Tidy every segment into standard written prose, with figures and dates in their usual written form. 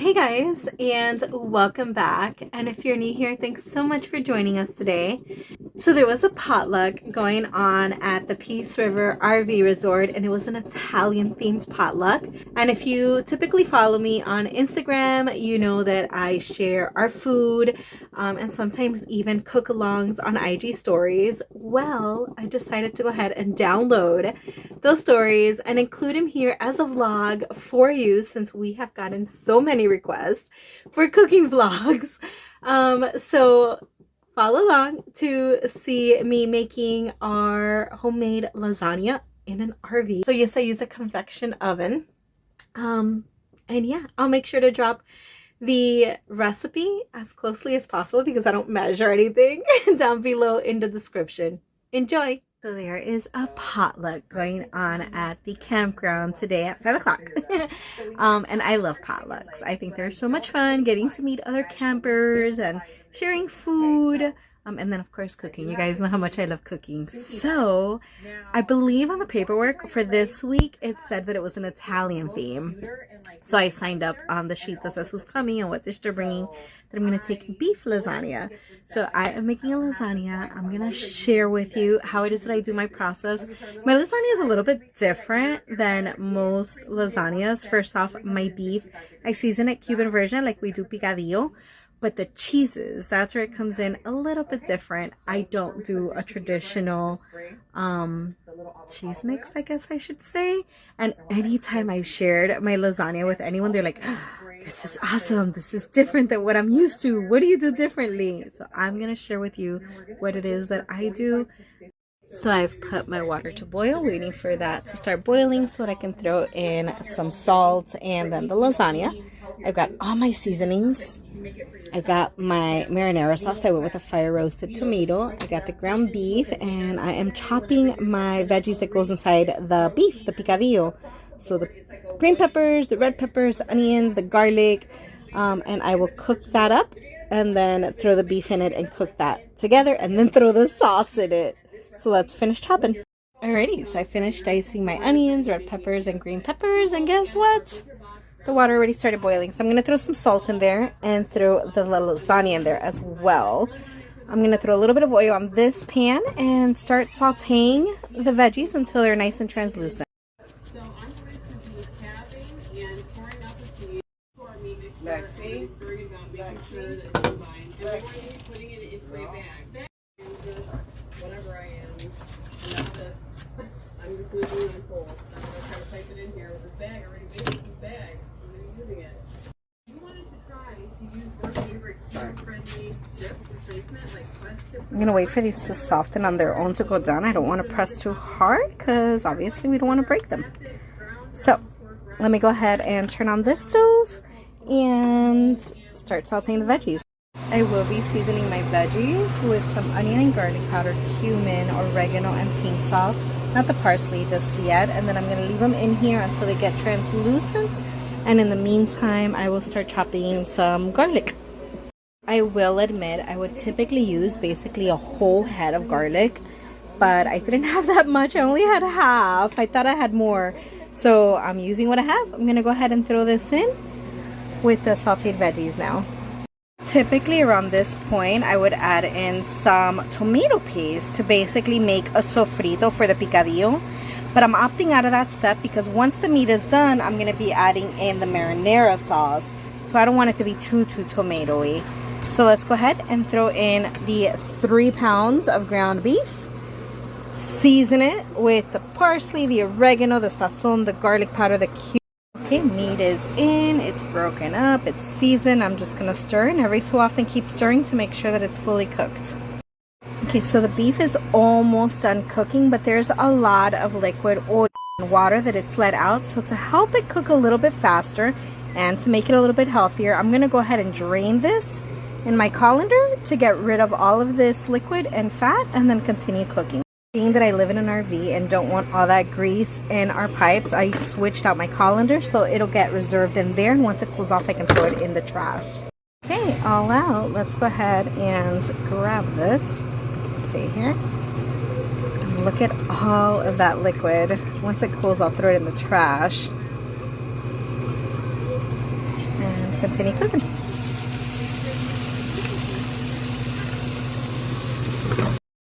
Hey guys, and welcome back. And if you're new here, thanks so much for joining us today. So there was a potluck going on at the Peace River RV Resort, and it was an Italian themed potluck. And if you typically follow me on Instagram, you know that I share our food and sometimes even cook-alongs on IG stories. Well, I decided to go ahead and download those stories and include them here as a vlog for you, since we have gotten so many requests for cooking vlogs. So follow along to see me making our homemade lasagna in an RV. So yes, I use a convection oven. And yeah, I'll make sure to drop the recipe as closely as possible, because I don't measure anything, down below in the description. Enjoy! So there is a potluck going on at the campground today at 5 o'clock. And I love potlucks. I think they're so much fun, getting to meet other campers and sharing food. And then of course cooking. You guys know how much I love cooking. So I believe on the paperwork for this week it said that it was an Italian theme. So I signed up on the sheet that says who's coming and what dish they're bringing, that I'm going to take beef lasagna. So I am making a lasagna. I'm going to share with you how it is that I do my process. My lasagna is a little bit different than most lasagnas. First off, my beef, I season it Cuban version like we do picadillo. But the cheeses, that's where it comes in a little bit different. I don't do a traditional cheese mix, I guess I should say. And anytime I've shared my lasagna with anyone, they're like, oh, this is awesome. This is different than what I'm used to. What do you do differently? So I'm going to share with you what it is that I do. So I've put my water to boil, waiting for that to start boiling so that I can throw in some salt and then the lasagna. I've got all my seasonings. I got my marinara sauce. I went with a fire roasted tomato. I got the ground beef, and I am chopping my veggies that goes inside the beef, the picadillo. So the green peppers, the red peppers, the onions, the garlic, and I will cook that up and then throw the beef in it and cook that together and then throw the sauce in it. So let's finish chopping. Alrighty, so I finished dicing my onions, red peppers, and green peppers, and guess what? The water already started boiling, so I'm going to throw some salt in there and throw the lasagna in there as well. I'm going to throw a little bit of oil on this pan and start sauteing the veggies until they're nice and translucent. Lexi. Whatever I am. I'm just moving it in full. I'm going to try to type it in here with this bag. I already made this bag. I'm going to be using it. You wanted to try to use your favorite kid-friendly chip replacement, like Quest chip. I'm going to wait for these to soften on their own to go down. I don't want to press too hard because obviously we don't want to break them. So let me go ahead and turn on this stove and start sauteing the veggies. I will be seasoning my veggies with some onion and garlic powder, cumin, oregano, and pink salt. Not the parsley just yet. And then I'm going to leave them in here until they get translucent. And in the meantime, I will start chopping some garlic. I will admit I would typically use basically a whole head of garlic, but I didn't have that much. I only had half. I thought I had more. So I'm using what I have. I'm going to go ahead and throw this in with the sauteed veggies now. Typically around this point, I would add in some tomato paste to basically make a sofrito for the picadillo. But I'm opting out of that step because once the meat is done, I'm going to be adding in the marinara sauce. So I don't want it to be too tomatoey. So let's go ahead and throw in the 3 pounds of ground beef. Season it with the parsley, the oregano, the sazon, the garlic powder, the cumin. Okay, meat is in, it's broken up, it's seasoned. I'm just going to stir, and every so often keep stirring to make sure that it's fully cooked. Okay, so the beef is almost done cooking, but there's a lot of liquid oil and water that it's let out. So to help it cook a little bit faster and to make it a little bit healthier, I'm going to go ahead and drain this in my colander to get rid of all of this liquid and fat, and then continue cooking. Being that I live in an RV and don't want all that grease in our pipes, I switched out my colander so it'll get reserved in there, and once it cools off I can throw it in the trash. Okay, all out. Let's go ahead and grab this. Let's see here. And look at all of that liquid. Once it cools, I'll throw it in the trash. And continue cooking.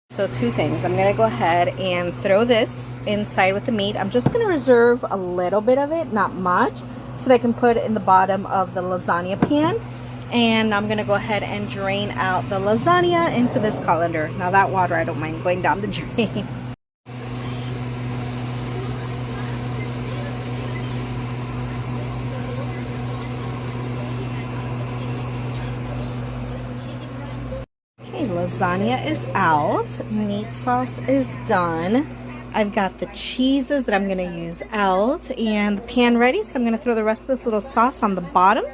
So two things. I'm going to go ahead and throw this inside with the meat. I'm just going to reserve a little bit of it, not much, so that I can put it in the bottom of the lasagna pan. And I'm going to go ahead and drain out the lasagna into this colander. Now that water, I don't mind going down the drain. Okay, lasagna is out. Meat sauce is done. I've got the cheeses that I'm going to use out and the pan ready. So I'm going to throw the rest of this little sauce on the bottom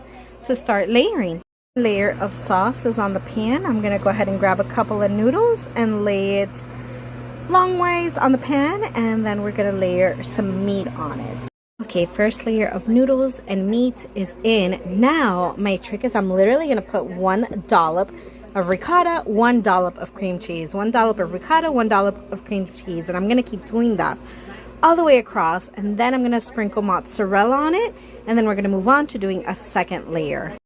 to start layering. Layer of sauce is on the pan. I'm going to go ahead and grab a couple of noodles and lay it longways on the pan, and then we're going to layer some meat on it. Okay, first layer of noodles and meat is in. Now my trick is I'm literally going to put 1 dollop of ricotta, 1 dollop of cream cheese, 1 dollop of ricotta, 1 dollop of cream cheese, and I'm going to keep doing that all the way across, and then I'm going to sprinkle mozzarella on it, and then we're going to move on to doing a second layer.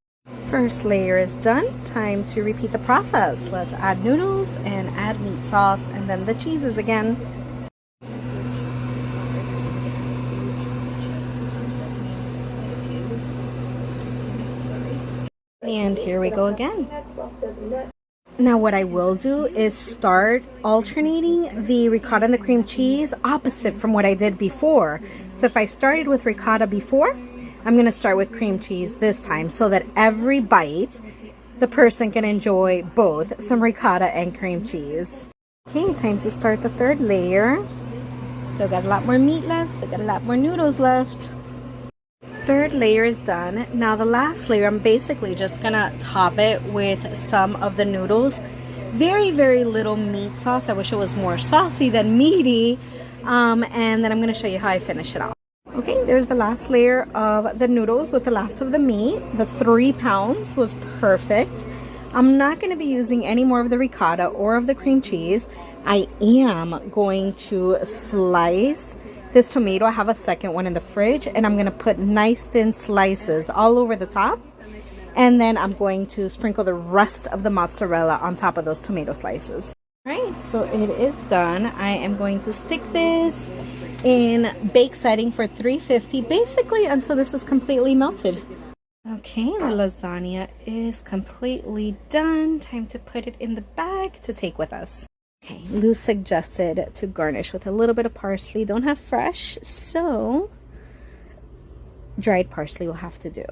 First layer is done. Time to repeat the process. Let's add noodles and add meat sauce and then the cheeses again. And here we go again. Now what I will do is start alternating the ricotta and the cream cheese opposite from what I did before. So if I started with ricotta before, I'm going to start with cream cheese this time so that every bite the person can enjoy both some ricotta and cream cheese. Okay, time to start the third layer. Still got a lot more meat left, still got a lot more noodles left. Third layer is done. Now the last layer, I'm basically just going to top it with some of the noodles. Very, very little meat sauce. I wish it was more saucy than meaty. And then I'm going to show you how I finish it off. Okay, there's the last layer of the noodles with the last of the meat. The 3 pounds was perfect. I'm not going to be using any more of the ricotta or of the cream cheese. I am going to slice this tomato. I have a second one in the fridge, and I'm going to put nice thin slices all over the top. And then I'm going to sprinkle the rest of the mozzarella on top of those tomato slices. All right, so it is done. I am going to stick this in bake setting for 350, basically until this is completely melted. Okay, the lasagna is completely done. Time to put it in the bag to take with us. Okay, Lou suggested to garnish with a little bit of parsley. Don't have fresh, so dried parsley will have to do.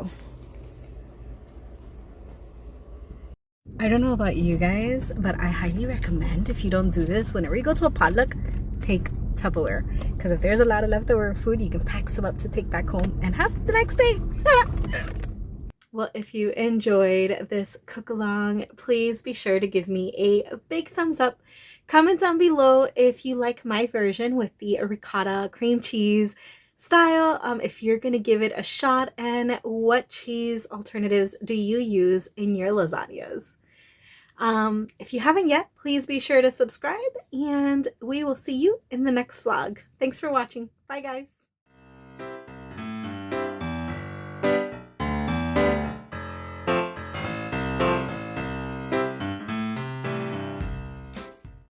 I don't know about you guys, but I highly recommend, if you don't do this, whenever you go to a potluck, take Tupperware, because if there's a lot of leftover food, you can pack some up to take back home and have the next day. Well, if you enjoyed this cook along, please be sure to give me a big thumbs up. Comment down below if you like my version with the ricotta cream cheese style, if you're gonna give it a shot, and what cheese alternatives do you use in your lasagnas. If you haven't yet, please be sure to subscribe, and we will see you in the next vlog. Thanks for watching. Bye guys.